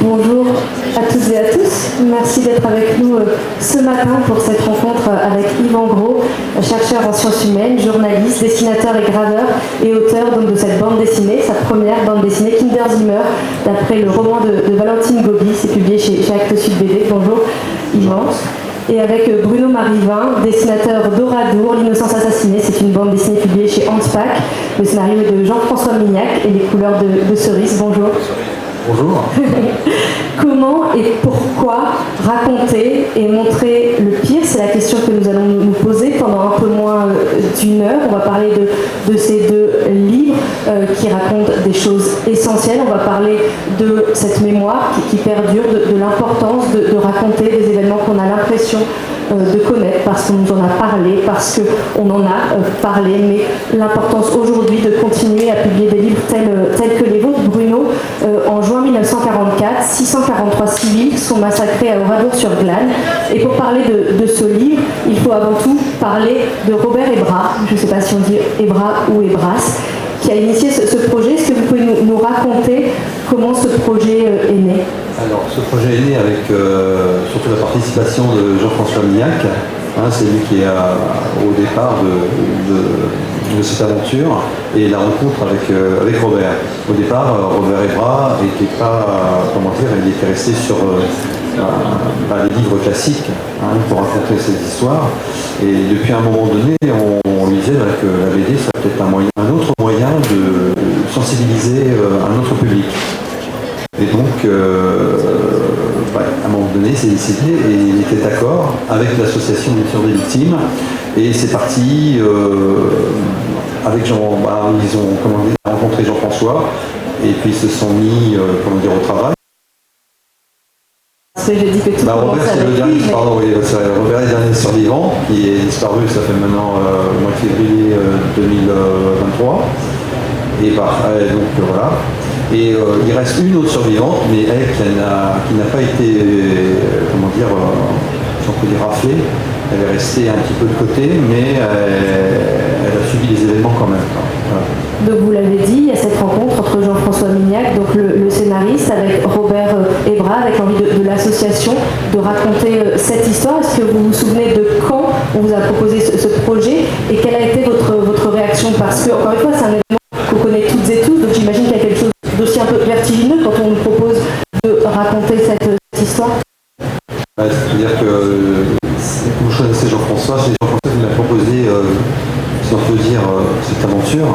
Bonjour à toutes et à tous. Merci d'être avec nous ce matin pour cette rencontre avec Yvan Gros, chercheur en sciences humaines, journaliste, dessinateur et graveur et auteur donc, de cette bande dessinée, sa première bande dessinée Kinderzimmer, d'après le roman de Valentine Gobi. C'est publié chez Actes Sud BD. Bonjour Yvan. Et avec Bruno Marivin, dessinateur d'Oradour, L'innocence assassinée. C'est une bande dessinée publiée chez Anspach. Le scénario est de Jean-François Mignac et les couleurs de Cerise. Bonjour. Bonjour. Comment et pourquoi raconter et montrer le pire? C'est la question que nous allons nous poser pendant un peu moins d'une heure. On va parler de ces deux livres qui racontent des choses essentielles. On va parler de cette mémoire qui perdure, de l'importance de raconter des événements qu'on a l'impression de connaître parce qu'on nous en a parlé, parce qu'on en a parlé, mais l'importance aujourd'hui de continuer à publier des livres tels que les vôtres. Bruno, en juin 1944, 643 civils sont massacrés à Oradour-sur-Glane. Et pour parler de ce livre, il faut avant tout parler de Robert Hébras, je ne sais pas si on dit Hébras ou Hébras, qui a initié ce projet. Est-ce que vous pouvez nous raconter comment ce projet est né? Alors, ce projet est né avec surtout la participation de Jean-François Mignac. C'est lui qui est au départ de cette aventure et la rencontre avec Robert. Au départ, Robert Hébras n'était pas, il était resté sur les livres classiques pour raconter ces histoires. Et depuis un moment donné, on lui disait que la BD, ça peut être un autre moyen de sensibiliser un autre public. Et donc, à un moment donné, c'est décidé et il était d'accord avec l'association des victimes. Et c'est parti avec ils ont rencontré Jean-François et puis ils se sont mis au travail. J'ai dit que tout Robert, c'est le dernier, Robert est le dernier survivant qui est disparu, ça fait maintenant au mois de février 2023. Et donc voilà. Et il reste une autre survivante, mais elle qui n'a pas été, si on peut dire, raflée. Elle est restée un petit peu de côté, mais elle a subi les événements quand même. Voilà. Donc vous l'avez dit, il y a cette rencontre entre Jean-François Mignac, donc le scénariste, avec Robert Hébras, avec l'envie de l'association de raconter cette histoire. Est-ce que vous vous souvenez de quand on vous a proposé ce projet et quelle a été votre réaction? Parce que, encore une fois, c'est un événement qu'on connaît toutes et tous, donc j'imagine qu'il y a quelque chose d'aussi un peu vertigineux quand on nous propose de raconter cette histoire. C'est-à-dire que vous choisissez Jean-François, c'est Jean-François qui m'a proposé, si on peut dire, cette aventure,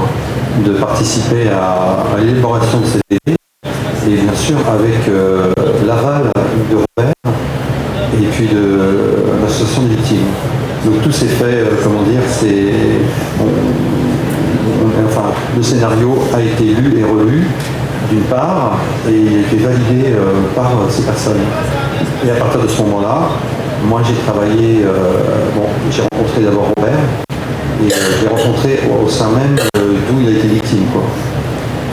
de participer à l'élaboration de cette BD, et bien sûr avec l'aval de Robert et puis de l'association des victimes. Donc tout s'est fait, le scénario a été lu et relu d'une part, et il a été validé par ces personnes. Et à partir de ce moment-là, moi j'ai travaillé, j'ai rencontré d'abord Robert, et je l'ai rencontré au sein même d'où il a été victime.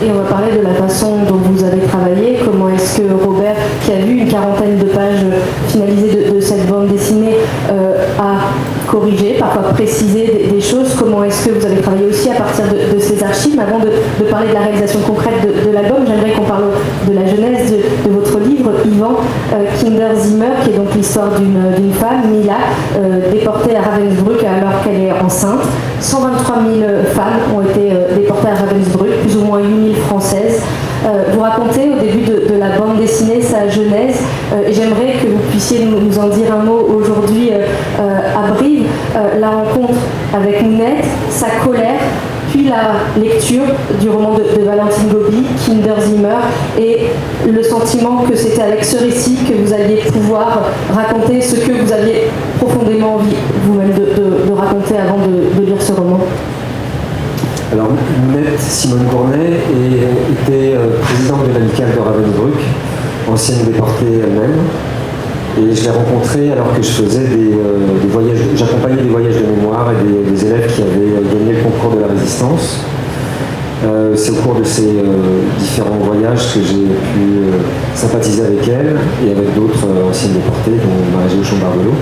Et on va parler de la façon dont vous avez travaillé. Comment est-ce que Robert, qui a vu une quarantaine de pages finalisées de cette bande dessinée, a corrigé, parfois précisé des choses? Comment est-ce que vous avez travaillé aussi à partir de ces archives? Mais avant de parler de la réalisation concrète de l'album, j'aimerais qu'on parle de la genèse de votre livre, Yvan, Kinderzimmer, qui est donc l'histoire d'une femme, Mila, déportée à Ravensbrück alors qu'elle est enceinte. 123 000 femmes ont été déportées à Ravensbrück, plus ou moins 8 000 françaises. Vous racontez au début de la bande dessinée sa genèse, et j'aimerais que vous puissiez nous en dire un mot aujourd'hui à Brive. La rencontre avec Mounette, sa colère, puis la lecture du roman de Valentine Gobi, Kinderzimmer, et le sentiment que c'était avec ce récit que vous alliez pouvoir raconter ce que vous aviez profondément envie vous-même de raconter avant de lire ce roman. Alors, Mounette Simone Gournay était présidente de l'amicale de Ravensbrück, ancienne déportée elle-même. Et je l'ai rencontrée alors que je faisais des voyages, j'accompagnais des voyages de mémoire et des élèves qui avaient gagné le concours de la résistance. C'est au cours de ces différents voyages que j'ai pu sympathiser avec elle et avec d'autres anciennes déportées, dont Marie-Jo Chambarbelot.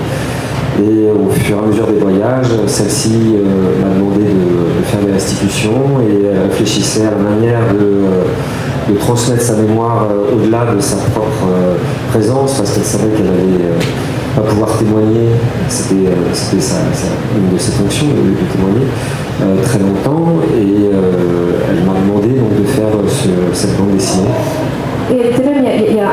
Et au fur et à mesure des voyages, celle-ci m'a demandé de faire des restitutions et elle réfléchissait à la manière transmettre sa mémoire au-delà de sa propre présence, parce qu'elle savait qu'elle allait pas pouvoir témoigner, c'était une de ses fonctions de témoigner très longtemps, et elle m'a demandé donc, de faire cette bande dessinée. Et elle était même, il y a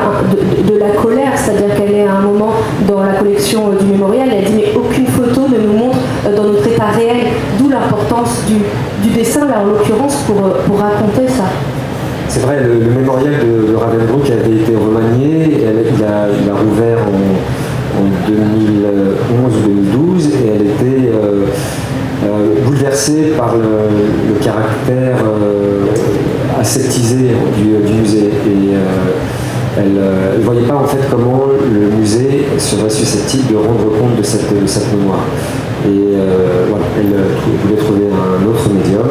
de la colère, c'est-à-dire qu'elle est à un moment dans la collection du mémorial, elle dit mais aucune photo ne nous montre dans notre état réel, d'où l'importance du dessin, là en l'occurrence, pour raconter ça. C'est vrai, le mémorial de Ravensbrück avait été remanié, il a rouvert en 2011 ou 2012, et elle était bouleversée par le caractère aseptisé du musée. Et elle ne voyait pas en fait comment le musée serait susceptible de rendre compte de cette mémoire. Et voilà, elle voulait trouver un autre médium.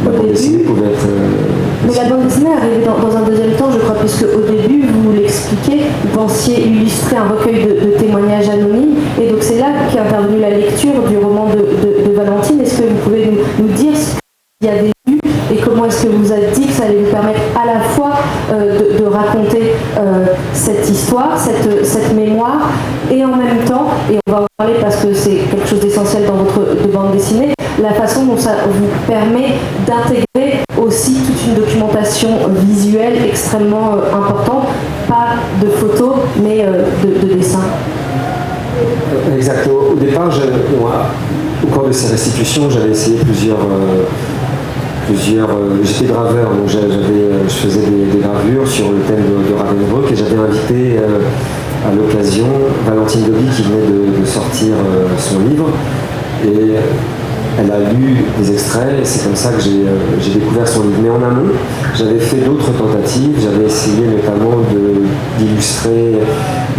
La bande dessinée pouvait être... Mais la bande dessinée est arrivée dans un deuxième temps, je crois, puisque au début, vous l'expliquez, vous pensiez illustrer un recueil de témoignages anonymes, et donc c'est là qu'est intervenue la lecture du roman de Valentine. Est-ce que vous pouvez nous dire ce qu'il y avait eu, et comment est-ce que vous avez dit que ça allait vous permettre à la fois de raconter cette histoire, cette mémoire, et en même temps, et on va en parler parce que c'est quelque chose d'essentiel dans votre bande dessinée, la façon dont ça vous permet d'intégrer aussi toute une documentation visuelle extrêmement importante, pas de photos, mais de dessins. Exact. Au départ, au cours de ces restitutions, j'avais essayé plusieurs j'étais graveur, donc je faisais des gravures sur le thème de Ravensbrück, et j'avais invité à l'occasion Valentine Gobi qui venait de sortir son livre, et elle a lu des extraits, et c'est comme ça que j'ai découvert son livre. Mais en amont, j'avais fait d'autres tentatives. J'avais essayé notamment d'illustrer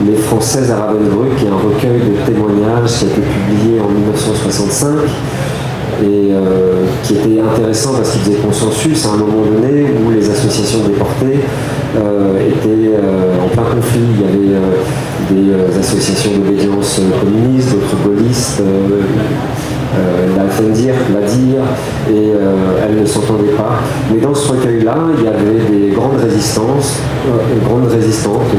Les Françaises à Ravensbrück, qui est un recueil de témoignages qui a été publié en 1965 et qui était intéressant parce qu'il faisait consensus à un moment donné où les associations déportées étaient en plein conflit. Il y avait des associations d'obédience communiste, d'autres gaullistes, la FNDIR, la DIR, et elles ne s'entendaient pas. Mais dans ce recueil-là, il y avait des grandes résistantes,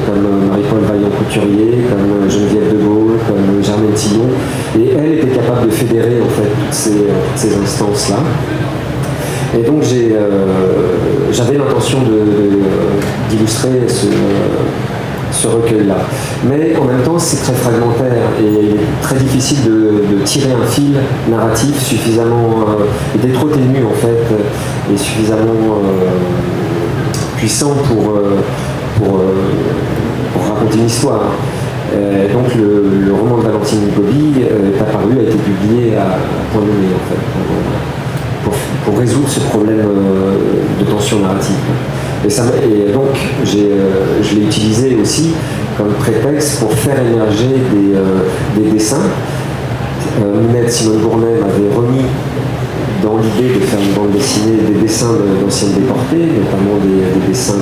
comme Marie-Paul Vaillant-Couturier, comme Geneviève de Gaulle, comme Germaine Tillon, et elle était capable de fédérer en fait toutes ces instances-là. Et donc j'avais l'intention d'illustrer ce recueil-là. Mais en même temps, c'est très fragmentaire et il est très difficile de tirer un fil narratif suffisamment... il est trop ténu en fait, et suffisamment puissant pour raconter une histoire. Donc le roman de Valentine Gobi est apparu, a été publié à point nommé en fait, pour résoudre ce problème de tension narrative. Et donc je l'ai utilisé aussi comme prétexte pour faire émerger des dessins. Minette Simone Gournay m'avait remis dans l'idée de faire une bande dessinée des dessins d'anciennes déportées, notamment des dessins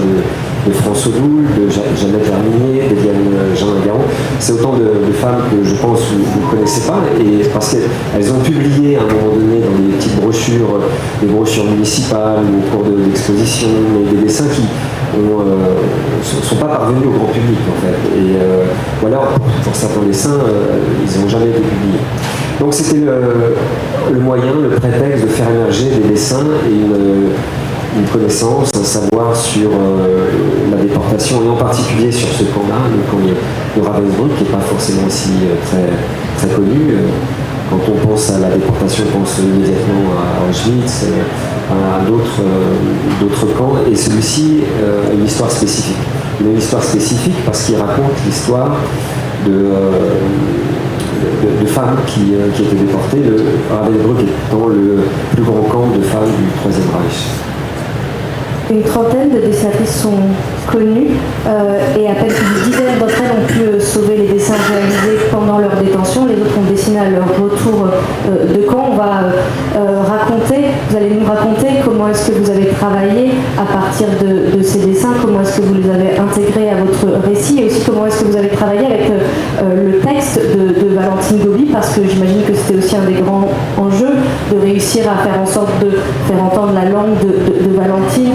de France Odoul, de Jeannette Verminier, d'Eliane Jean-Garon. C'est autant de femmes que je pense vous ne connaissez pas, et parce qu'elles ont publié à un moment donné dans des petites brochures, des brochures municipales ou au cours de l'exposition, des dessins qui ne sont pas parvenus au grand public en fait. Ou alors, pour certains dessins, ils n'ont jamais été publiés. Donc c'était le moyen, le prétexte de faire émerger des dessins et une connaissance, un savoir sur la déportation, et en particulier sur ce camp-là, le camp de Ravensbrück, qui n'est pas forcément aussi très connu. Quand on pense à la déportation, on pense immédiatement à Auschwitz, à d'autres camps, et celui-ci a une histoire spécifique. Il a une histoire spécifique parce qu'il raconte l'histoire de femmes qui étaient déportées, Ravensbrück étant le plus grand camp de femmes du Troisième Reich. Une trentaine de dessinatrices sont connues et à peine une dizaine d'entre elles ont pu sauver les dessins réalisés pendant leur détention. Les autres ont dessiné à leur retour de camp. On va vous allez nous raconter comment est-ce que vous avez travaillé à partir de ces dessins, comment est-ce que vous les avez intégrés à votre récit, et aussi comment est-ce que vous avez travaillé avec le texte de Valentine Gobi, parce que j'imagine que c'était aussi un des grands enjeux de réussir à faire en sorte de faire entendre la langue de Valentine,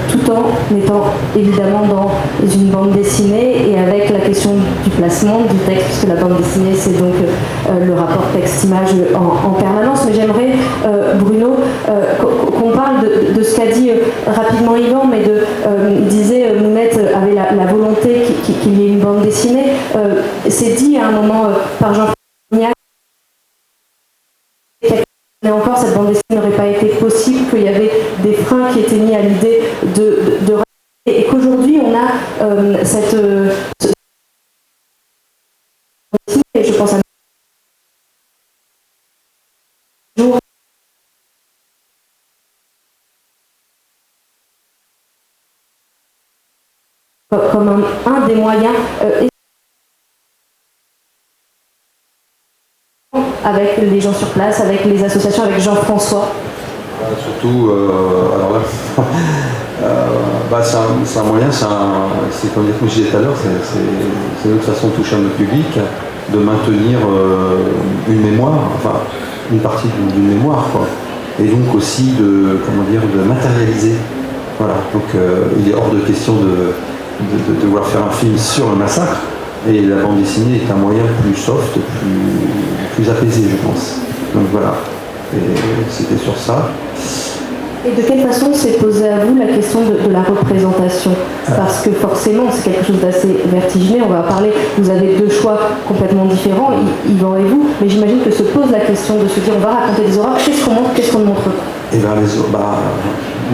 tout en étant évidemment dans une bande dessinée et avec la question du placement du texte, puisque la bande dessinée c'est donc le rapport texte-image en permanence. Mais j'aimerais, Bruno, qu'on parle de ce qu'a dit rapidement Yvan, mais il disait Mounette avait la volonté qu'il y ait une bande dessinée. C'est dit à un moment par Jean-François Mignac, et encore cette bande dessinée n'aurait pas été possible, qu'il y avait des freins qui étaient mis à l'idée de et qu'aujourd'hui on a cette et je pense à comme un des moyens avec les gens sur place, avec les associations, avec Jean-François. Surtout, alors là, c'est un moyen, c'est comme je disais tout à l'heure, c'est une autre façon de toucher notre public, de maintenir une mémoire, enfin une partie d'une mémoire, quoi. Et donc aussi de matérialiser. Voilà. Donc il est hors de question de devoir faire un film sur le massacre. Et la bande dessinée est un moyen plus soft, plus apaisé, je pense. Donc voilà. Et c'était sur ça. Et de quelle façon s'est posée à vous la question de la représentation? Parce que forcément, c'est quelque chose d'assez vertigineux. On va en parler. Vous avez deux choix complètement différents, Yvan et vous. Mais j'imagine que se pose la question de se dire on va raconter des horreurs. Qu'est-ce qu'on montre, qu'est-ce qu'on ne montre pas? Et bien,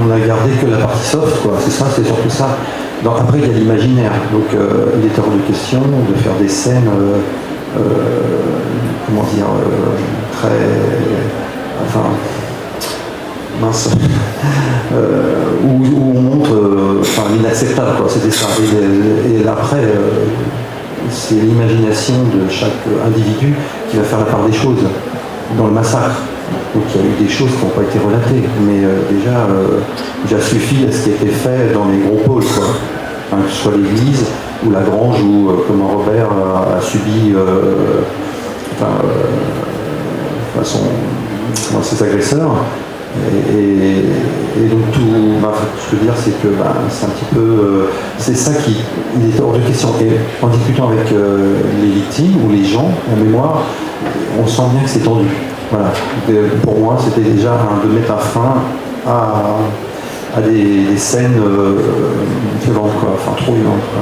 on a gardé que la partie soft, quoi. C'est ça, c'est surtout ça. Donc, après, il y a l'imaginaire. Donc, il est hors de question de faire des scènes, très... Enfin... mince, où on montre l'inacceptable, quoi. C'était ça. Et après, c'est l'imagination de chaque individu qui va faire la part des choses dans le massacre. Donc il y a eu des choses qui n'ont pas été relatées, mais déjà suffit à ce qui a été fait dans les gros pôles, quoi. Enfin, que ce soit l'église ou la grange où comment Robert a subi ses agresseurs. Et donc tout, ce que je veux dire, c'est que c'est un petit peu, c'est ça qui il est hors de question. Et en discutant avec les victimes ou les gens en mémoire, on sent bien que c'est tendu. Voilà. Pour moi, c'était déjà de mettre un frein à des scènes violentes, quoi. Enfin trop violentes, quoi.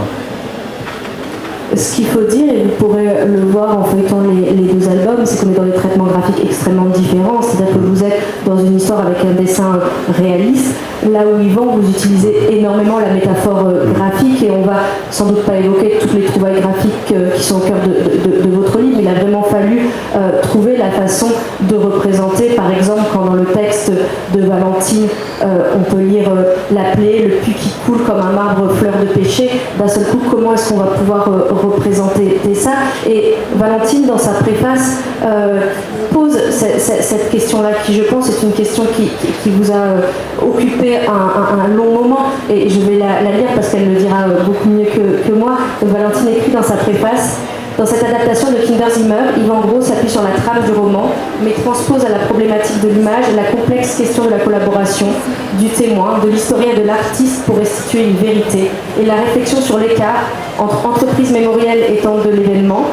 Ce qu'il faut dire, et vous pourrez le voir en feuilletant les deux albums, c'est qu'on est dans des traitements graphiques extrêmement différents. C'est-à-dire que vous êtes dans une histoire avec un dessin réaliste, là où Yvan, vous utilisez énormément la métaphore graphique, et on va sans doute pas évoquer toutes les trouvailles graphiques qui sont au cœur de votre livre. Il a vraiment fallu trouver la façon de représenter, par exemple, quand dans le texte de Valentine, on peut lire la plaie, le puits qui coule comme un marbre fleur de péché. D'un seul coup, comment est-ce qu'on va pouvoir représenter ça? Et Valentine, dans sa préface, pose cette question-là, qui je pense est une question qui vous a occupé un long moment, et je vais la lire parce qu'elle le dira beaucoup mieux que moi. Donc, Valentine écrit dans sa préface: dans cette adaptation de Kinder Zimmer, Yvan Gros s'appuie sur la trame du roman, mais transpose à la problématique de l'image la complexe question de la collaboration, du témoin, de l'historien et de l'artiste pour restituer une vérité, et la réflexion sur l'écart entre entreprise mémorielle et temps de l'événement.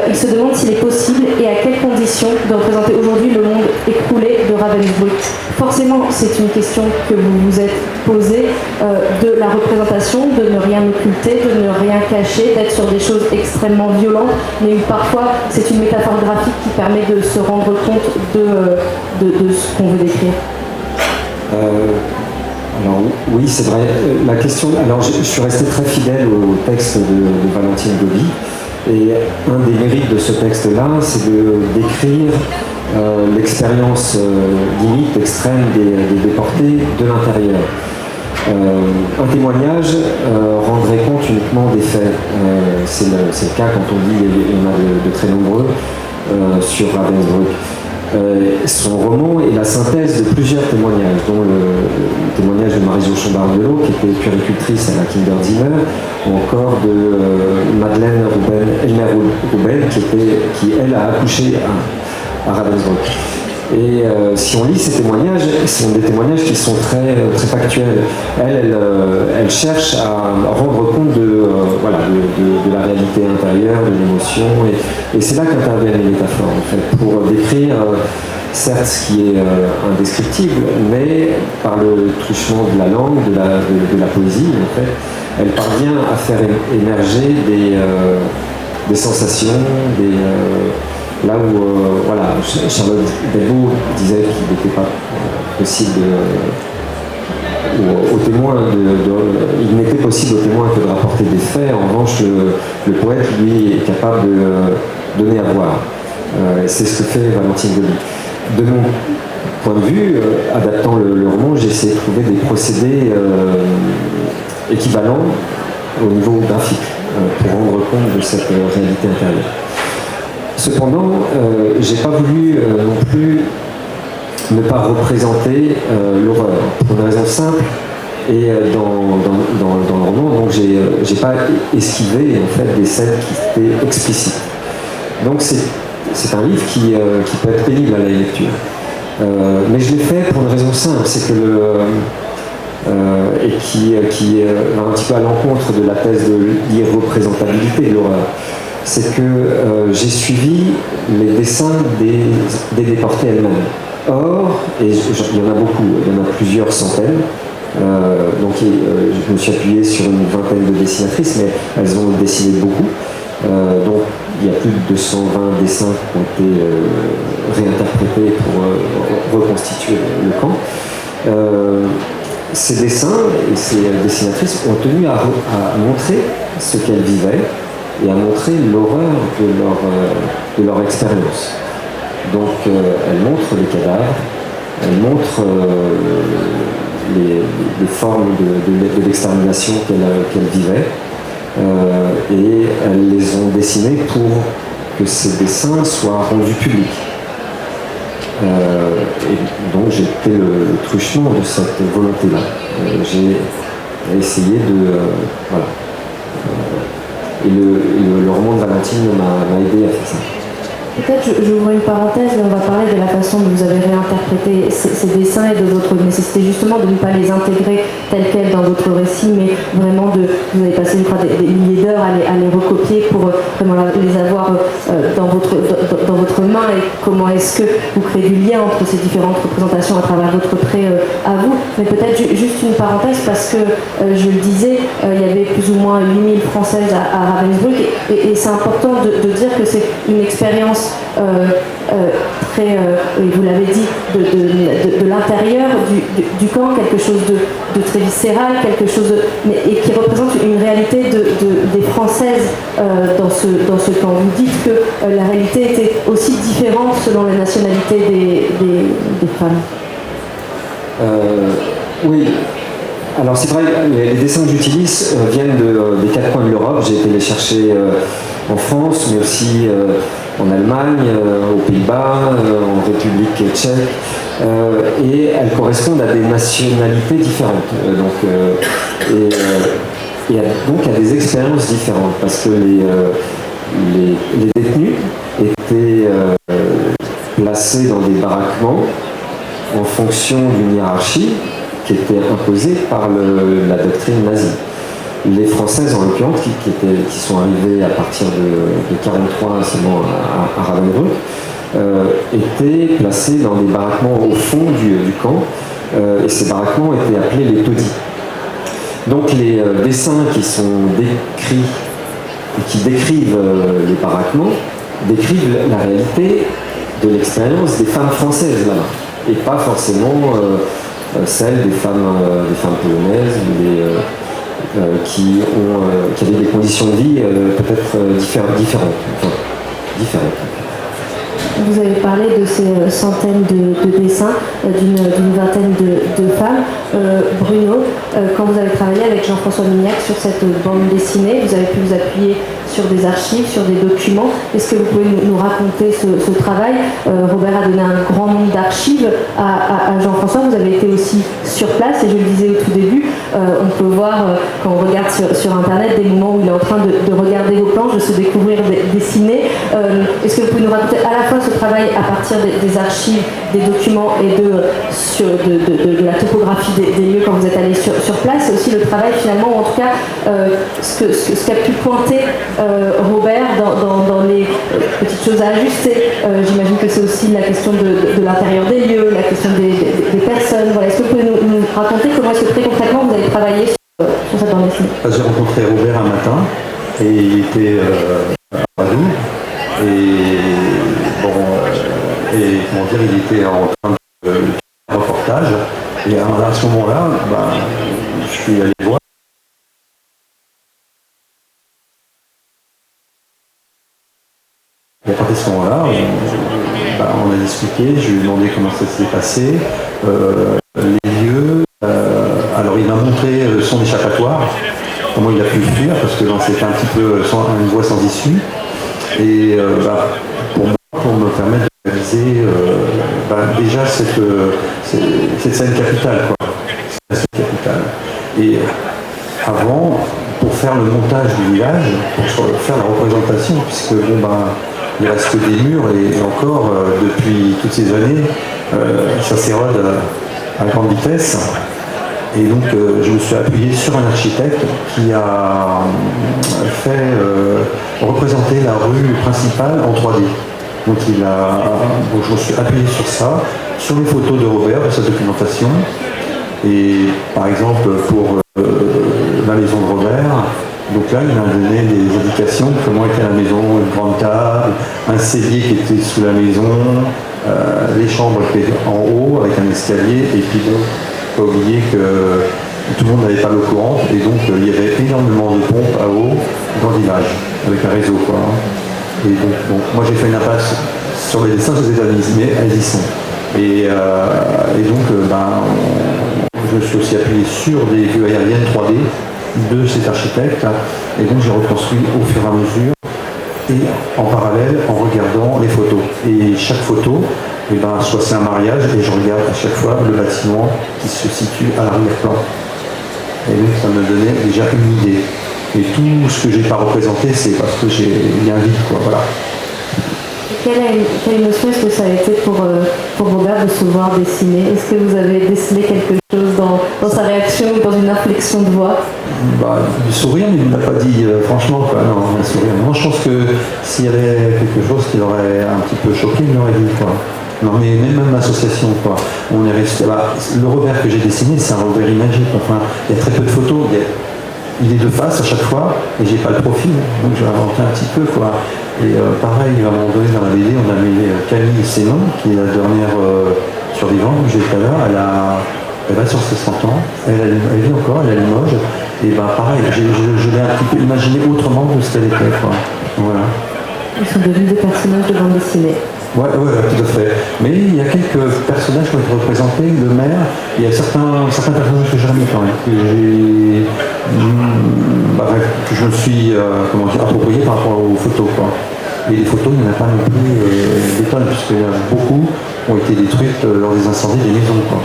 Il se demande s'il est possible et à quelles conditions de représenter aujourd'hui le monde écroulé de Ravensbrück. Forcément, c'est une question que vous vous êtes posée, de la représentation, de ne rien occulter, de ne rien cacher, d'être sur des choses extrêmement violentes, mais où parfois c'est une métaphore graphique qui permet de se rendre compte de ce qu'on veut décrire. Alors oui, c'est vrai. La question. Alors je suis resté très fidèle au texte de Valentine Gobi, et un des mérites de ce texte-là, c'est de décrire l'expérience limite extrême des déportés de l'intérieur. Un témoignage rendrait compte uniquement des faits. C'est le cas quand on dit il y en a de très nombreux sur Ravensbrück. Son roman est la synthèse de plusieurs témoignages, dont le témoignage de Marie-Jo Chambard-Delot, qui était puéricultrice à la Kinder Zimmer, ou encore de Madeleine Elmer Ruben, qui elle a accouché à Ravensbrück. Et si on lit ces témoignages, ce sont des témoignages qui sont très, très factuels. Elle cherche à rendre compte de la réalité intérieure, de l'émotion, et c'est là qu'interviennent les métaphores, en fait, pour décrire certes ce qui est indescriptible, mais par le truchement de la langue, de la poésie, en fait, elle parvient à faire émerger des sensations, là où Charlotte Delvaux disait qu'il n'était pas possible au témoin il n'était possible au témoin que de rapporter des faits. En revanche, le poète, lui, est capable de donner à voir. C'est ce que fait Valentine Goly. De mon point de vue, adaptant le roman, j'ai essayé de trouver des procédés équivalents au niveau graphique pour rendre compte de cette réalité intérieure. Cependant, j'ai pas voulu non plus ne pas représenter l'horreur, pour une raison simple, et dans le roman, donc j'ai pas esquivé en fait des scènes qui étaient explicites. Donc c'est un livre qui peut être pénible à la lecture. Mais je l'ai fait pour une raison simple, c'est que qui va un petit peu à l'encontre de la thèse de l'irreprésentabilité de l'horreur. C'est que j'ai suivi les dessins des déportées elles-mêmes. Or, et il y en a beaucoup, il y en a plusieurs centaines, donc je me suis appuyé sur une vingtaine de dessinatrices, mais elles ont dessiné beaucoup. Donc il y a plus de 220 dessins qui ont été réinterprétés pour reconstituer le camp. Ces dessins et ces dessinatrices ont tenu à montrer ce qu'elles vivaient et à montrer l'horreur de leur expérience. Donc elles montrent les cadavres, elles montrent les formes de l'extermination qu'elles vivaient, et elles les ont dessinés pour que ces dessins soient rendus publics. Et donc j'ai fait le truchement de cette volonté-là. J'ai essayé de... voilà. Et le roman de Valentine m'a aidé à faire ça. Peut-être j'ouvre une parenthèse et on va parler de la façon dont vous avez réinterprété ces dessins et de votre nécessité justement de ne pas les intégrer tels quels dans votre récit, mais vraiment vous avez passé des milliers d'heures à les recopier pour vraiment les avoir dans votre main, et comment est-ce que vous créez du lien entre ces différentes représentations à travers votre trait à vous. Mais peut-être juste une parenthèse, parce que je le disais, il y avait plus ou moins 8000 Françaises à Ravensbrück, et c'est important de dire que c'est une expérience très, et vous l'avez dit, de l'intérieur du camp, quelque chose de très viscéral, quelque chose et qui représente une réalité des Françaises dans ce camp. Vous dites que la réalité était aussi différente selon la nationalité des femmes. Oui. Alors c'est vrai, les dessins que j'utilise viennent des quatre coins de l'Europe. J'ai été les chercher en France, mais aussi en Allemagne, aux Pays-Bas, en République tchèque, et elles correspondent à des nationalités différentes, et donc à des expériences différentes, parce que les détenus étaient placés dans des baraquements en fonction d'une hiérarchie qui était imposée par la doctrine nazie. Les Françaises, en l'occurrence, qui sont arrivées à partir de 1943 seulement à Ravensbrück, étaient placées dans des baraquements au fond du camp, et ces baraquements étaient appelés les taudis. Donc les dessins qui sont décrits, qui décrivent les baraquements, décrivent la réalité de l'expérience des femmes françaises là-bas, et pas forcément celle des femmes polonaises qui avaient des conditions de vie peut-être différentes. Vous avez parlé de ces centaines de dessins, d'une vingtaine de femmes. Bruno, quand vous avez travaillé avec Jean-François Mignac sur cette bande dessinée, vous avez pu vous appuyer sur des archives, sur des documents. Est-ce que vous pouvez nous raconter ce travail? Robert a donné un grand nombre d'archives à Jean-François. Vous avez été aussi sur place, et je le disais au tout début, on peut voir, quand on regarde sur Internet, des moments où il est en train de regarder vos planches, de se découvrir dessiner. Est-ce que vous pouvez nous raconter à la fois ce travail à partir des archives, des documents et de la topographie des lieux quand vous êtes allé sur place, et aussi le travail finalement, ou en tout cas ce qu'a pu pointer Robert dans les petites choses à ajuster. J'imagine que c'est aussi la question de l'intérieur des lieux, la question des personnes. Voilà. Est-ce que vous pouvez nous raconter comment est-ce que très concrètement vous avez travaillé sur cette bande dessinée? J'ai rencontré Robert un matin et il était à Padoue et comment dire, il était en train de faire un reportage, et à ce moment-là, je suis allé voir. Et à partir de ce moment-là, on a discuté, je lui ai demandé comment ça s'était passé, les lieux. Alors il m'a montré son échappatoire, comment il a pu fuir, parce que c'était un petit peu une voie sans issue. Et pour me permettre de réaliser déjà cette scène capitale, quoi. Cette scène capitale. Et avant, pour faire le montage du village, pour faire la représentation, puisque il reste des murs, et encore depuis toutes ces années, ça s'érode à grande vitesse. Et donc je me suis appuyé sur un architecte qui a fait représenter la rue principale en 3D. Donc je me suis appuyé sur ça, sur les photos de Robert, de sa documentation. Et par exemple pour la maison de Robert, donc là il m'a donné des indications de comment était la maison, une grande table, un cellier qui était sous la maison, les chambres étaient en haut avec un escalier, et puis bon, pas oublier que tout le monde n'avait pas l'eau courante, et donc il y avait énormément de pompes à eau dans le village, avec un réseau, quoi. Et donc moi j'ai fait une impasse sur les dessins des États-Unis, mais elles y sont. Et donc je me suis aussi appuyé sur des vues aériennes 3D de cet architecte, et donc j'ai reconstruit au fur et à mesure, et en parallèle en regardant les photos. Et chaque photo, soit c'est un mariage, et je regarde à chaque fois le bâtiment qui se situe à l'arrière-plan. Et donc ça me donnait déjà une idée. Et tout ce que j'ai pas représenté, c'est parce que il y a un vide, quoi, voilà. Quelle émotion est-ce que ça a été pour Robert de se voir dessiner? Est-ce que vous avez dessiné quelque chose dans sa réaction ou dans une inflexion de voix? Du sourire, mais il ne l'a pas dit, franchement, quoi. Non, un sourire. Moi, je pense que s'il y avait quelque chose qui l'aurait un petit peu choqué, il l'aurait dit, quoi. Non, mais même l'association, quoi. On est resté. Le Robert que j'ai dessiné, c'est un Robert imagé, quoi. Enfin, il y a très peu de photos. Il est de face à chaque fois, et j'ai pas le profil, donc j'ai inventé un petit peu, quoi. Et pareil, à un moment donné dans la BD, on a mis Camille Sénon, qui est la dernière survivante que j'ai dit tout à l'heure. Elle va sur ses 100 ans, elle vit encore, elle est à Limoges, et pareil, je l'ai un petit peu imaginé autrement de ce qu'elle était, quoi. Voilà. Ils sont devenus des personnages de bande dessinée. Ouais, tout à fait. Mais il y a quelques personnages qui ont été représentés, le maire, il y a certains personnages que j'ai remis quand même, que je me suis approprié par rapport aux photos, quoi. Et les photos, il n'y en a pas non plus des tonnes, puisque beaucoup ont été détruites lors des incendies des maisons, quoi.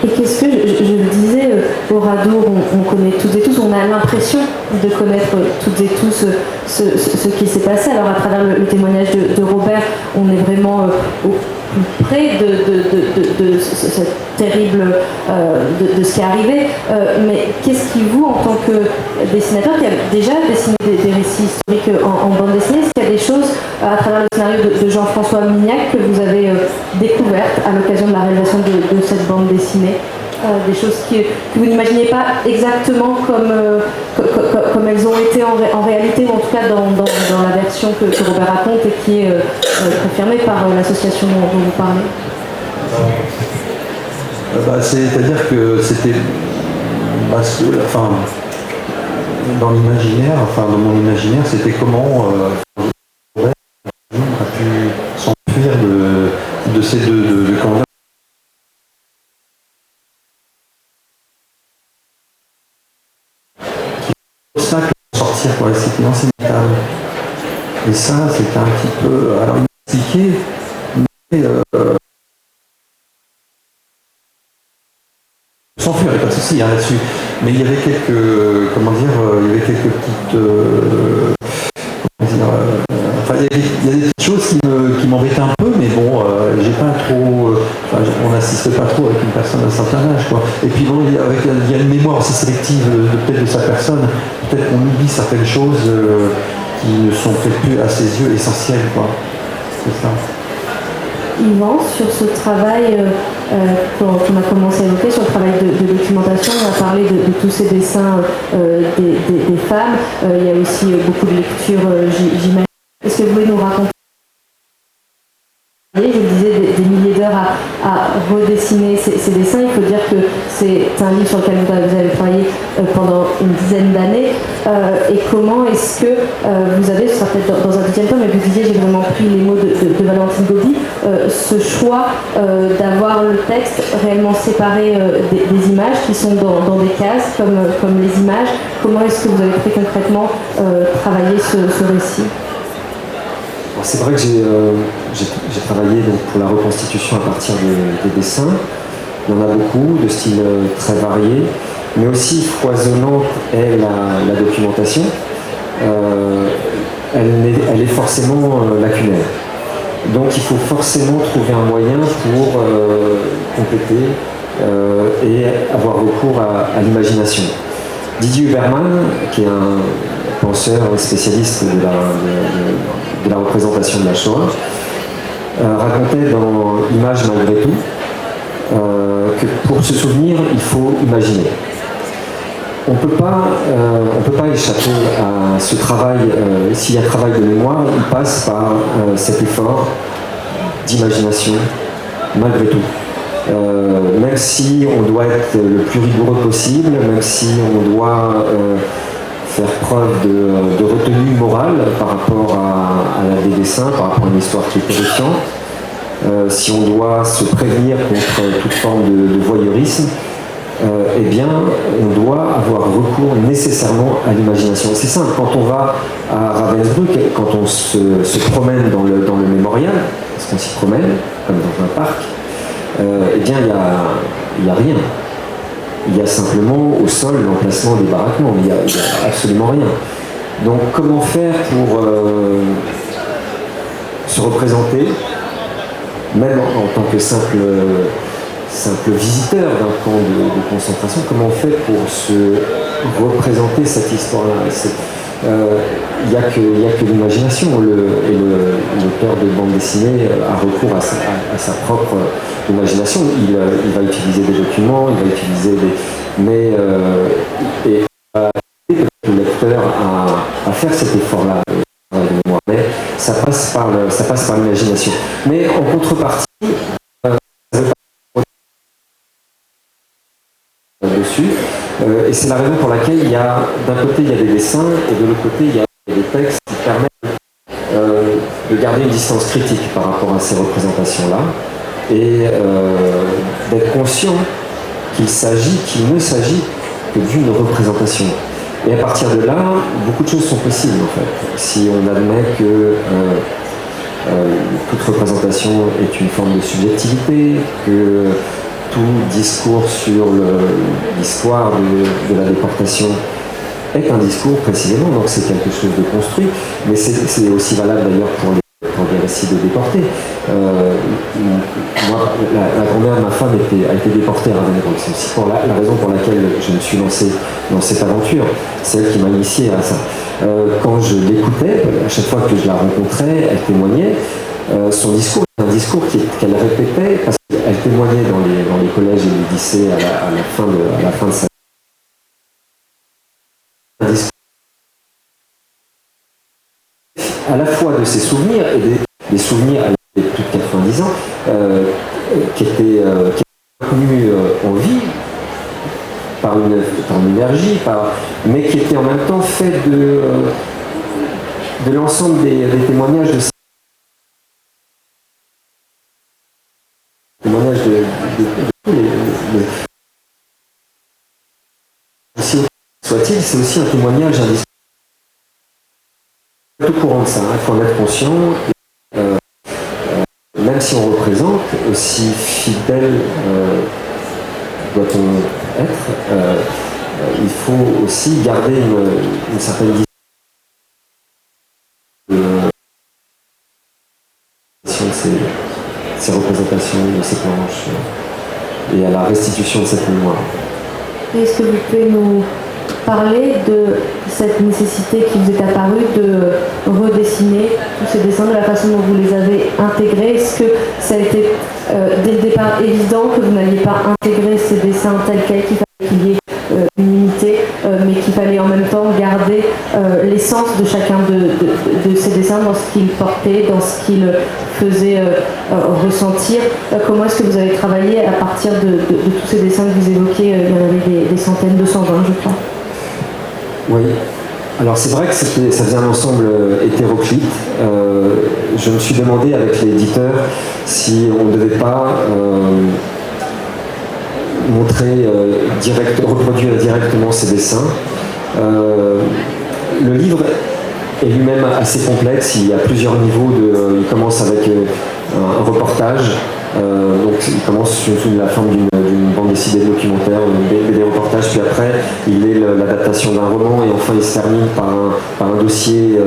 Et qu'est-ce que, je le disais, au Radour, on connaît toutes et tous, on a l'impression de connaître toutes et tous ce qui s'est passé. Alors à travers le témoignage de Robert, on est vraiment au plus près de cette terrible, de ce qui est arrivé. Mais qu'est-ce qui vous, en tant que dessinateur, qui a déjà dessiné des récits historiques en bande dessinée, est-ce qu'il y a des choses à travers le scénario de Jean-François Mignac que vous avez découvertes à l'occasion de la réalisation de cette bande dessinée? Des choses que vous n'imaginez pas exactement comme elles ont été en réalité, ou en tout cas dans la version que Robert raconte et qui est confirmée par l'association dont vous parlez. C'est-à-dire que c'était dans l'imaginaire, dans mon imaginaire, c'était comment Robert a pu s'enfuir de ces deux camps. sortir, quoi. C'était une ancienne table. Et ça, c'était un petit peu... Alors, il m'a expliqué, mais... sans fuir, il n'y a pas de souci hein, là-dessus. Mais il y avait quelques... comment dire... il y avait quelques petites... enfin, il y a des petites choses qui m'embêtaient un peu, mais bon, j'ai pas trop... on n'assiste pas trop avec une personne d'un certain âge, quoi. Et puis bon, il y a une mémoire aussi sélective peut-être de sa personne. Peut-être qu'on oublie certaines choses qui ne sont peut-être plus à ses yeux essentielles, quoi. C'est ça. Yvan, sur ce travail qu'on a commencé à évoquer, sur le travail de documentation, on a parlé de tous ces dessins des femmes. Il y a aussi beaucoup de lectures, j'imagine. Est-ce que vous pouvez nous raconter? Je disais des milliers d'heures à redessiner ces dessins. Il faut dire que c'est un livre sur lequel vous avez travaillé pendant une dizaine d'années. Et comment est-ce que vous avez, ce sera peut-être dans un deuxième temps, mais vous disiez, j'ai vraiment pris les mots de Valentine Gaudy, ce choix d'avoir le texte réellement séparé des images qui sont dans des cases comme les images. Comment est-ce que vous avez très concrètement travaillé ce récit? C'est vrai que j'ai travaillé donc, pour la reconstitution à partir des dessins. Il y en a beaucoup, de styles très variés, mais aussi foisonnante est la documentation. Elle est forcément lacunaire. Donc il faut forcément trouver un moyen pour compléter et avoir recours à l'imagination. Didier Huberman, qui est un penseur spécialiste de la représentation de la Shoah, racontait dans Images malgré tout que pour se souvenir, il faut imaginer. On ne peut pas échapper à ce travail. S'il y a travail de mémoire, il passe par cet effort d'imagination malgré tout. Même si on doit être le plus rigoureux possible, même si on doit faire preuve de retenue morale par rapport à des dessins, par rapport à une histoire qui est terrifiante, si on doit se prévenir contre toute forme de voyeurisme, eh bien, on doit avoir recours nécessairement à l'imagination. C'est simple, quand on va à Ravensbrück, quand on se promène dans le mémorial, parce qu'on s'y promène, comme dans un parc, eh bien, il n'y a rien. Il y a simplement au sol l'emplacement des baraquements, mais il n'y a absolument rien. Donc comment faire pour se représenter, même en tant que simple visiteur d'un camp de concentration, comment on fait pour se représenter cette histoire-là? Il n'y a que l'imagination. L'auteur de bande dessinée a recours à sa propre imagination. Il va utiliser des documents, il va utiliser des... Mais et le lecteur à faire cet effort-là de mémoire. Mais ça passe par l'imagination. Mais en contrepartie, dessus. Et c'est la raison pour laquelle d'un côté il y a des dessins et de l'autre côté il y a des textes qui permettent de garder une distance critique par rapport à ces représentations-là et d'être conscient qu'il ne s'agit que d'une représentation. Et à partir de là, beaucoup de choses sont possibles en fait. Si on admet que toute représentation est une forme de subjectivité, que tout discours sur l'histoire de la déportation est un discours précisément, donc c'est quelque chose de construit, mais c'est aussi valable d'ailleurs pour les récits de déportés. Moi, la grand-mère de ma femme a été déportée à Ravensbrück. C'est aussi la raison pour laquelle je me suis lancé dans cette aventure. C'est elle qui m'a initié à ça. Quand je l'écoutais, à chaque fois que je la rencontrais, elle témoignait. Son discours est un discours qu'elle répétait parce qu'elle témoignait dans les collèges et les lycées à la fin de sa vie. À la fois de ses souvenirs et des souvenirs à plus de 90 ans qui étaient contenus en vie par une énergie, mais qui étaient en même temps faits de l'ensemble des témoignages de tous les soit-il, c'est aussi un témoignage, un discours au courant de ça, il faut en être conscient. Même si on représente, aussi fidèle doit-on être, il faut aussi garder une certaine distance de ces représentations, de ces planches, et à la restitution de cette mémoire. Est-ce que vous pouvez nous parler de cette nécessité qui vous est apparue de redessiner tous ces dessins, de la façon dont vous les avez intégrés? Est-ce que ça a été dès le départ évident que vous n'alliez pas intégrer ces dessins tels quels, qu'il fallait qu'il y ait une unité, mais qu'il fallait en même temps garder l'essence de chacun de ces dessins dans ce qu'ils portaient, dans ce qu'ils faisaient ressentir? Comment est-ce que vous avez travaillé à partir de tous ces dessins que vous évoquez? Il y en avait des centaines, 220 je crois. Oui, alors c'est vrai que ça faisait un ensemble hétéroclite. Je me suis demandé avec l'éditeur si on ne devait pas reproduire directement ces dessins. Le livre est lui-même assez complexe, il y a plusieurs niveaux. Il commence avec un reportage. Donc il commence sous la forme d'une bande dessinée documentaire, des reportages, puis après il est l'adaptation d'un roman, et enfin il se termine par un dossier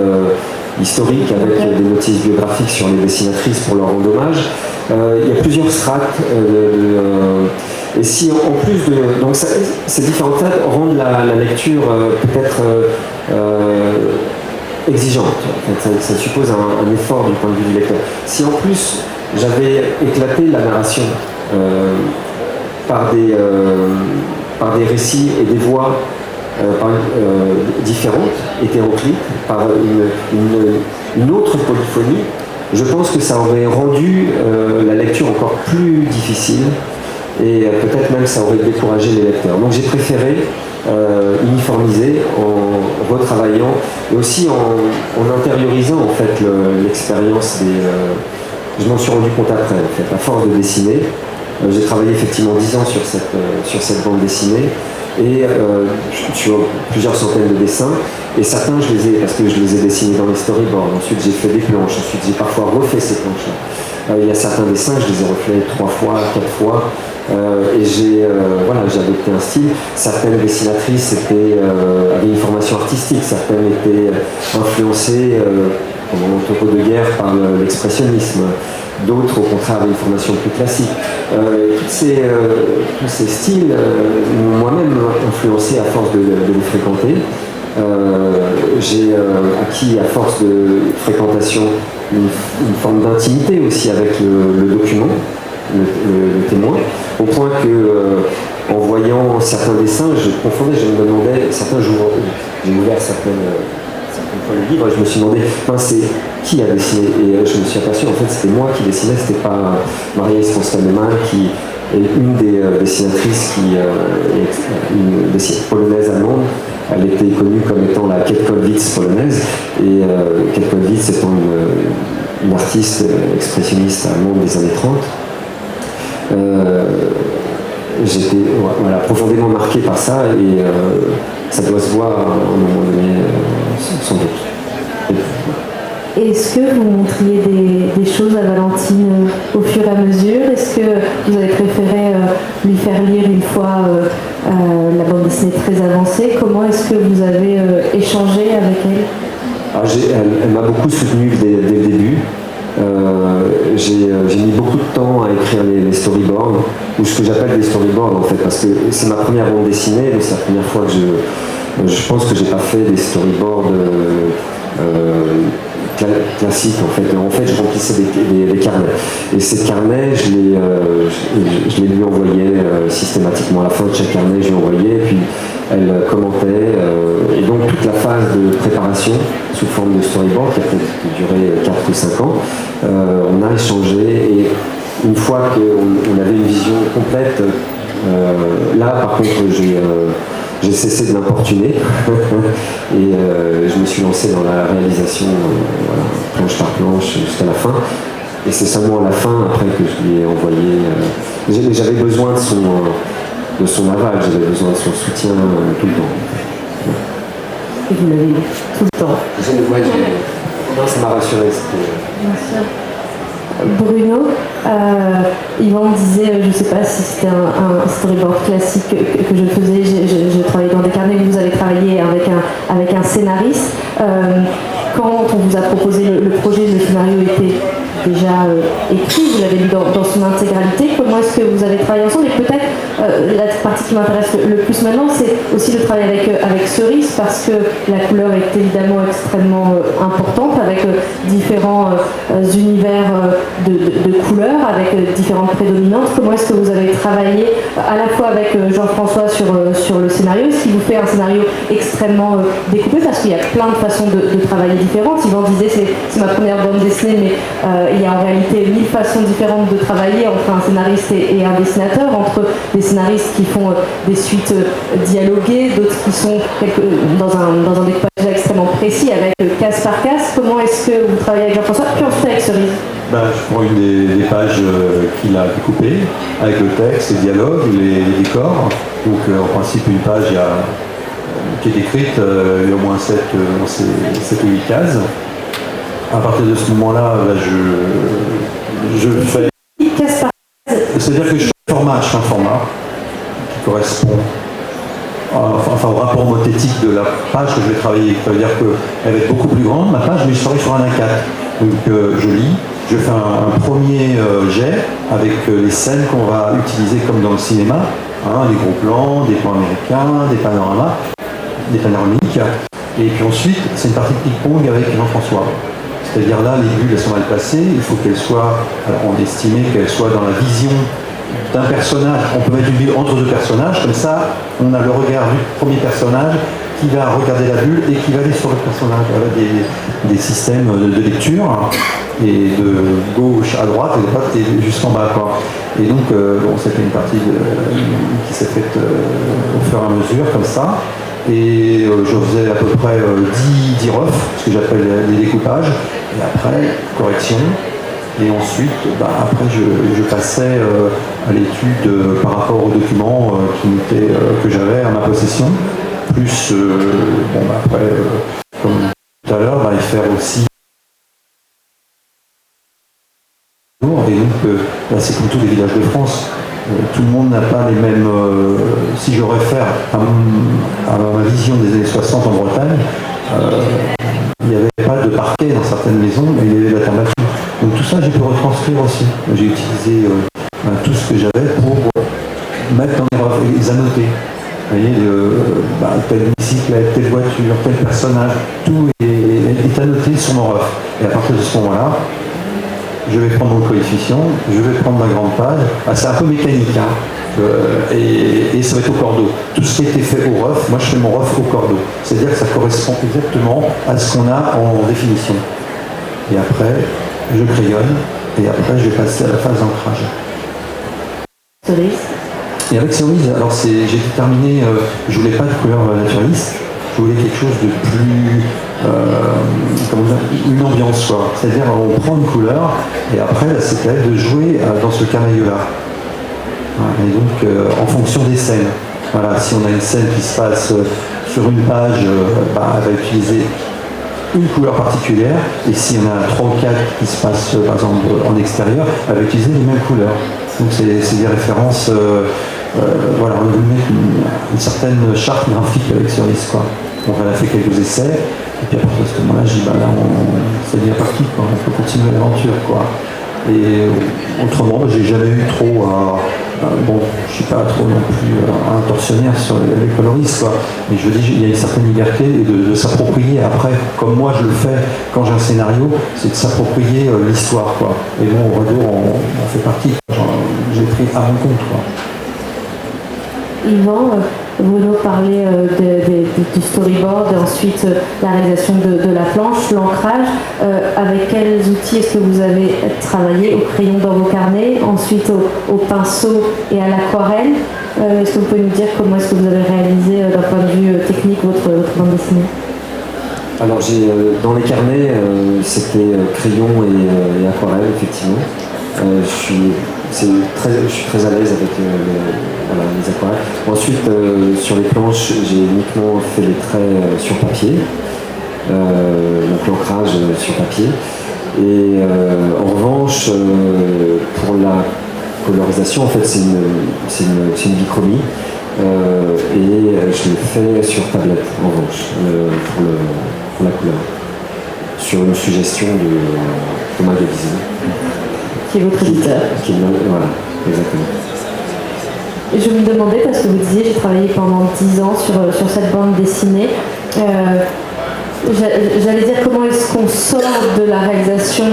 historique avec des notices biographiques sur les dessinatrices pour leur rendre hommage. Il y a plusieurs strates et si en plus de... Donc ces différentes strates rendent la lecture peut-être exigeante. En fait, ça suppose un effort du point de vue du lecteur. Si en plus j'avais éclaté la narration par des récits et des voix différentes, hétéroclites, par une autre polyphonie, je pense que ça aurait rendu la lecture encore plus difficile, et peut-être même ça aurait découragé les lecteurs. Donc j'ai préféré uniformiser en retravaillant, et aussi en intériorisant en fait l'expérience des... Je m'en suis rendu compte après, en fait, à force de dessiner. J'ai travaillé effectivement 10 ans sur cette bande dessinée, et sur plusieurs centaines de dessins, et certains parce que je les ai dessinés dans les storyboards. Ensuite j'ai fait des planches, ensuite j'ai parfois refait ces planches-là. Il y a certains dessins, je les ai refaits 3 fois, 4 fois, et j'ai adopté un style. Certaines dessinatrices avaient une formation artistique, certaines étaient influencées pendant l'entre-deux de guerre par l'expressionnisme, d'autres au contraire avaient une formation plus classique. Tous ces styles m'ont moi-même influencé à force de les fréquenter. J'ai acquis à force de fréquentation une forme d'intimité aussi avec le document, le témoin, au point que en voyant certains dessins, je confondais, je me demandais, j'ai ouvert certaines fois le livre, je me suis demandé, c'est qui a dessiné, et je me suis aperçu en fait c'était moi qui dessinais, c'était pas Marie-Alice Constant-Lehmann, qui est une des dessinatrices, une dessinatrice polonaise allemande. Elle était connue comme étant la Ketkolwitz polonaise, et Ketkolwitz étant une artiste expressionniste allemande des années 30. J'étais profondément marqué par ça, et ça doit se voir à un moment donné, sans doute. Est-ce que vous montriez des choses à Valentine au fur et à mesure? Est-ce que vous avez préféré lui faire lire une fois la bande dessinée très avancée? Comment est-ce que vous avez échangé avec elle? Elle m'a beaucoup soutenu dès le début. J'ai mis beaucoup de temps à écrire les storyboards, ou ce que j'appelle des storyboards en fait, parce que c'est ma première bande dessinée, mais c'est la première fois que je pense que j'ai pas fait des storyboards classiques en fait. En fait, je remplissais des carnets, et ces carnets, je les lui envoyais systématiquement. À la fin de chaque carnet, je lui envoyais, puis elle commentait, et donc toute la phase de préparation sous forme de storyboard, qui a peut-être duré 4 ou 5 ans, on a échangé, et une fois qu'on avait une vision complète, là par contre j'ai cessé de l'importuner et je me suis lancé dans la réalisation planche par planche jusqu'à la fin, et c'est seulement à la fin après que je lui ai envoyé. J'avais besoin de son aval, j'avais besoin de son soutien tout le temps. Et vous l'avez eu tout le temps. Non, ça m'a rassuré. Bien sûr. Bruno, Yvan disait, je ne sais pas si c'était un storyboard classique que je faisais, je travaillais dans des carnets, vous avez travaillé avec un scénariste. Quand on vous a proposé le projet, le scénario était déjà écrit, vous l'avez lu dans son intégralité. Comment est-ce que vous avez travaillé ensemble? Et peut-être la partie qui m'intéresse le plus maintenant, c'est aussi le travail avec Cerise, parce que la couleur est évidemment extrêmement importante, avec différents univers de couleurs, avec différentes prédominantes. Comment est-ce que vous avez travaillé à la fois avec Jean-François sur le scénario, ce qui vous fait un scénario extrêmement découpé, parce qu'il y a plein de façons de travailler différentes. Yvan disait c'est ma première bande dessinée, mais il y a en réalité 1000 façons différentes de travailler entre un scénariste et un dessinateur, entre des scénaristes qui font des suites dialoguées, d'autres qui sont dans un découpage extrêmement précis avec case par case. Comment est-ce que vous travaillez avec Jean-François, puis ensuite avec Cerise? Je prends une des pages qu'il a découpées, avec le texte, les dialogues, les décors. Donc en principe une page qui est écrite, il y a au moins 7 ou 8 cases. À partir de ce moment-là, je fais... C'est-à-dire que je fais un format qui correspond au rapport mothétique de la page que je vais travailler. Ça veut dire qu'elle va être beaucoup plus grande, ma page, mais je travaille sur un A4. Donc je lis, je fais un premier jet avec les scènes qu'on va utiliser comme dans le cinéma, des gros plans, des plans américains, des panoramiques. Et puis ensuite, c'est une partie de ping-pong avec Jean-François. C'est-à-dire là, les bulles, elles sont mal placées, il faut qu'elles soient, on estimait qu'elles soient dans la vision d'un personnage. On peut mettre une bulle entre deux personnages, comme ça, on a le regard du premier personnage qui va regarder la bulle et qui va aller sur le personnage. Avec des systèmes de lecture, et de gauche à droite et jusqu'en bas, quoi. Et donc, c'était une partie qui s'est faite au fur et à mesure, comme ça. Et je faisais à peu près 10 refs, ce que j'appelle les découpages, et après, correction. Et ensuite, après, je passais à l'étude par rapport aux documents que j'avais à ma possession, plus, après, comme tout à l'heure, il faire aussi. Et donc, c'est comme tous les villages de France. Tout le monde n'a pas les mêmes... si je réfère à ma vision des années 60 en Bretagne, il n'y avait pas de parquet dans certaines maisons, mais il y avait de la terre battue. Donc tout ça, j'ai pu retranscrire aussi. J'ai utilisé tout ce que j'avais pour mettre dans les annotés. Vous voyez, telle bicyclette, telle voiture, tel personnage, tout est annoté sur mon ref. Et à partir de ce moment-là, je vais prendre mon coefficient, je vais prendre ma grande page. C'est un peu mécanique, et ça va être au cordeau. Tout ce qui a été fait au ref, moi je fais mon ref au cordeau. C'est-à-dire que ça correspond exactement à ce qu'on a en définition. Et après, je crayonne, et après je vais passer à la phase d'ancrage. Cerise. Et avec Cerise, alors j'ai déterminé, je voulais pas de couleur naturaliste, je voulais quelque chose de plus, une ambiance, quoi. C'est-à-dire on prend une couleur et après c'était de jouer dans ce camailleux-là. Et donc en fonction des scènes. Voilà, si on a une scène qui se passe sur une page, elle va utiliser une couleur particulière, et si on a 3 ou 4 qui se passent par exemple en extérieur, elle va utiliser les mêmes couleurs. Donc c'est des références, voilà, on va mettre une certaine charte graphique avec Cerise, quoi. Donc elle a fait quelques essais, et puis à partir de ce moment-là, je dis, là, c'est bien parti, quoi. On peut continuer l'aventure, quoi. Et autrement, j'ai jamais eu trop je suis pas trop non plus un tortionnaire sur les coloristes, quoi. Mais je dis, il y a une certaine liberté de s'approprier après, comme moi je le fais quand j'ai un scénario, c'est de s'approprier l'histoire, quoi. Et bon, au Radeau, on fait partie. J'ai pris à mon compte, quoi. Yvan, Bruno parlait du storyboard, et ensuite la réalisation de la planche, l'ancrage. Avec quels outils est-ce que vous avez travaillé? Au crayon dans vos carnets, ensuite au pinceau et à l'aquarelle. Est-ce que vous pouvez nous dire comment est-ce que vous avez réalisé d'un point de vue technique votre bande dessinée? Alors dans les carnets, c'était crayon et aquarelle, effectivement. Je suis très à l'aise avec les aquarelles. Ensuite, sur les planches, j'ai uniquement fait les traits sur papier. donc l'ancrage sur papier. Et en revanche, pour la colorisation, en fait, c'est une bichromie. Et je l'ai fait sur tablette, en revanche, pour la couleur. Sur une suggestion de Thomas Gavizzi. Qui est votre éditeur. Voilà, exactement. Et je me demandais, parce que vous disiez, j'ai travaillé pendant 10 ans sur cette bande dessinée. J'allais dire comment est-ce qu'on sort de la réalisation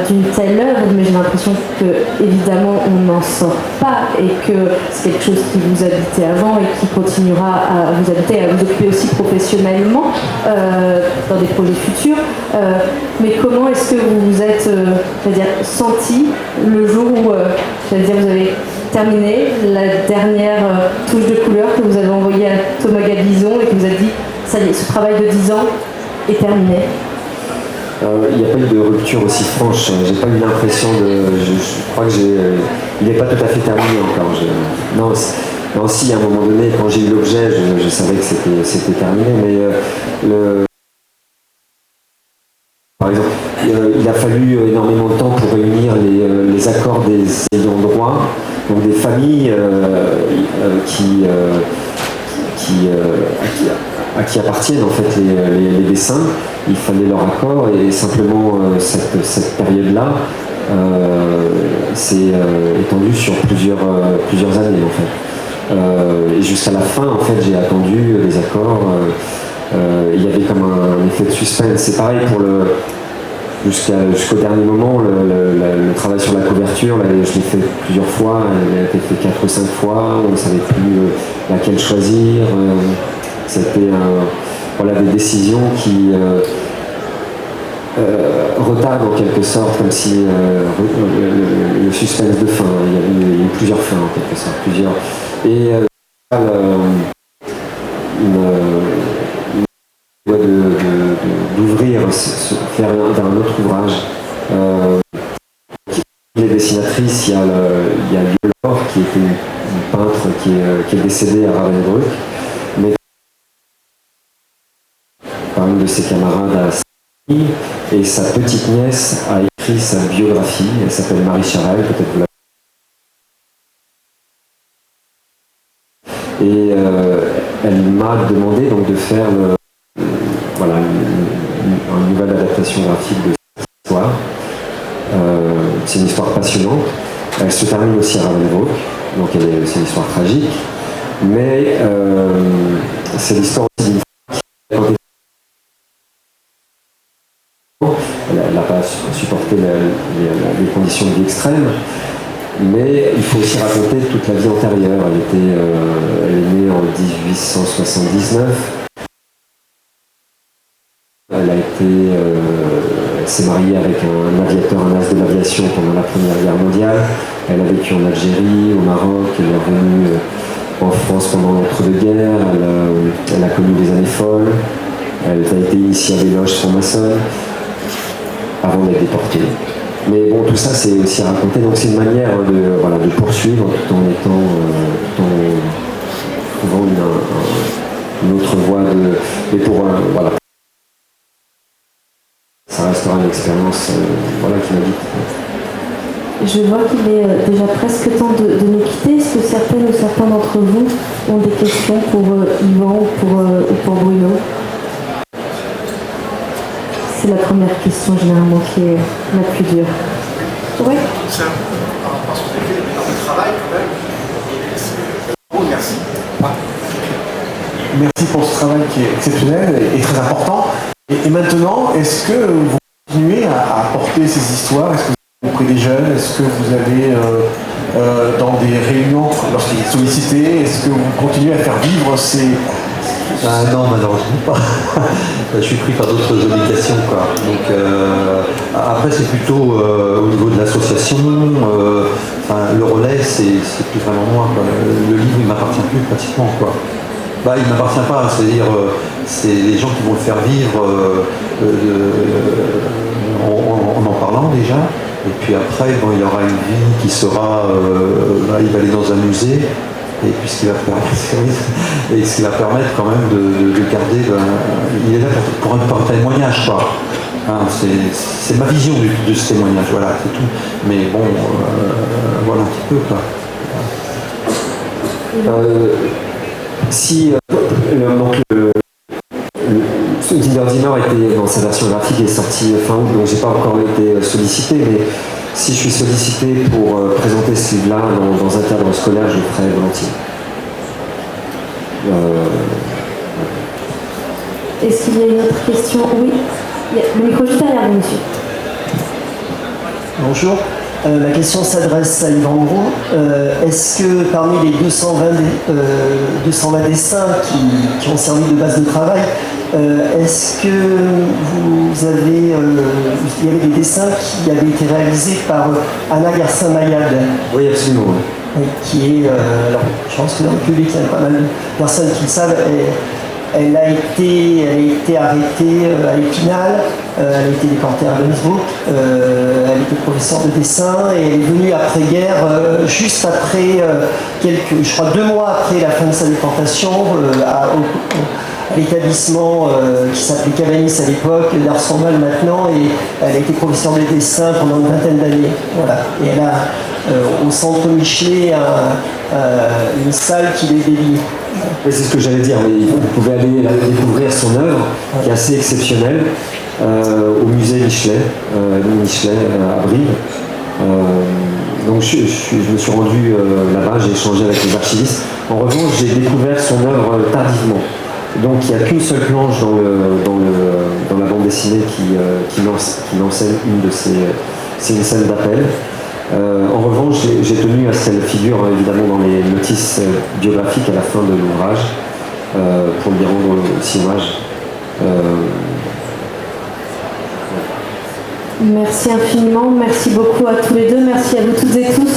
d'une telle œuvre, mais j'ai l'impression que évidemment on n'en sort pas et que c'est quelque chose qui vous habitait avant et qui continuera à vous habiter, à vous occuper aussi professionnellement dans des projets futurs. Mais comment est-ce que vous vous êtes senti le jour où vous avez terminé la dernière touche de couleur que vous avez envoyée à Thomas Gabizon et que vous avez dit ça y est, ce travail de 10 ans est terminé? Il n'y a pas eu de rupture aussi franche. J'ai pas eu l'impression de. Je crois que il n'est pas tout à fait terminé encore. Non, si, à un moment donné, quand j'ai eu l'objet, je savais que c'était terminé, mais par exemple, il a fallu énormément de temps pour réunir les accords des ayants droit, donc des familles à qui appartiennent en fait les dessins. Il fallait leur accord et simplement cette période-là s'est étendue sur plusieurs années en fait. Et jusqu'à la fin en fait j'ai attendu les accords. Il y avait comme un effet de suspense. C'est pareil pour jusqu'au dernier moment, le travail sur la couverture, là, je l'ai fait plusieurs fois, elle a été fait 4 ou 5 fois, on ne savait plus laquelle choisir. C'était des décisions qui retardent en quelque sorte, comme si le suspense de fin, il y a eu plusieurs fins en quelque sorte, et d'ouvrir, faire un autre ouvrage. Les dessinatrices, il y a Liolor qui était une peintre qui est décédée à Ravensbrück, mais par une de ses camarades à Saint-Denis, et sa petite nièce a écrit sa biographie. Elle s'appelle Marie Charel, peut-être vous la... Et elle m'a demandé donc de faire une nouvelle adaptation graphique de cette histoire. C'est une histoire passionnante. Elle se termine aussi à Ravensbrück, donc c'est une histoire tragique. Mais c'est l'histoire aussi d'une femme qui elle n'a pas supporté les conditions de vie extrêmes. Mais il faut aussi raconter toute la vie antérieure. Elle est née en 1879. Elle s'est mariée avec un aviateur, un as de l'aviation pendant la Première Guerre mondiale. Elle a vécu en Algérie, au Maroc, elle est revenue en France pendant l'entre-deux-guerres. Elle a connu des années folles. Elle a été initiée à des loges francs-maçonnes avant d'être déportée. Mais bon, tout ça c'est aussi à raconter, donc c'est une manière de poursuivre tout en trouvant une autre voie mais ça restera une expérience qui m'habite. Je vois qu'il est déjà presque temps de nous quitter. Est-ce que certaines ou certains d'entre vous ont des questions pour Yvan ou pour Bruno? C'est la première question généralement qui est la plus dure. Oui. Parce que vous avez fait énormément de travail quand même. Merci. Merci pour ce travail qui est exceptionnel et très important. Et maintenant, est-ce que vous continuez à apporter ces histoires? Est-ce que vous auprès des jeunes? Est-ce que vous avez dans des réunions, lorsqu'il est sollicité, est-ce que vous continuez à faire vivre ces... Non, malheureusement pas. Je suis pris par d'autres obligations, quoi. Donc, après, c'est plutôt au niveau de l'association. Le relais, c'est plus vraiment moi, quoi. Le livre, il m'appartient plus pratiquement, quoi. Il m'appartient pas, c'est-à-dire, c'est les gens qui vont le faire vivre en parlant déjà. Et puis après, il y aura une vie qui sera... il va aller dans un musée. et puis ce qui va permettre quand même de garder, il est là pour un témoignage, quoi. Hein, c'est ma vision de ce témoignage, voilà, c'est tout. Mais bon, voilà un petit peu, quoi. Si Dinner était dans sa version graphique est sorti fin août, donc j'ai pas encore été sollicité, mais si je suis sollicité pour présenter ce livre-là dans un cadre scolaire, je le ferai volontiers. Est-ce qu'il y a une autre question? Oui, il y a le micro juste derrière vous, monsieur. Bonjour. La question s'adresse à Yvan Gros. Est-ce que parmi les 220 dessins qui ont servi de base de travail, est-ce que il y avait des dessins qui avaient été réalisés par Anna Garcin-Maillade? Oui, absolument. Oui, qui est, alors, je pense que dans le public, il y a pas mal de personnes qui le savent. Elle a été arrêtée à Épinal, elle a été déportée à Ravensbrück, elle était professeure de dessin et elle est venue après-guerre, juste après, je crois 2 mois après la fin de sa déportation, à l'établissement qui s'appelait Cavanis à l'époque, d'Ars Normal maintenant, et elle a été professeure de dessin pendant une vingtaine d'années. Voilà. Et elle a au centre Michelet une salle qui est dédiée. C'est ce que j'allais dire, vous pouvez aller découvrir son œuvre, qui est assez exceptionnelle, au musée Michelet, à Brive. Donc je me suis rendu là-bas, j'ai échangé avec les archivistes. En revanche, j'ai découvert son œuvre tardivement. Donc il n'y a qu'une seule planche dans la bande dessinée qui enseigne une de c'est une scène d'appel. En revanche, j'ai tenu à ce qu'elle figure évidemment dans les notices biographiques à la fin de l'ouvrage pour lui rendre aussi hommage. Merci infiniment, merci beaucoup à tous les deux, merci à vous toutes et tous.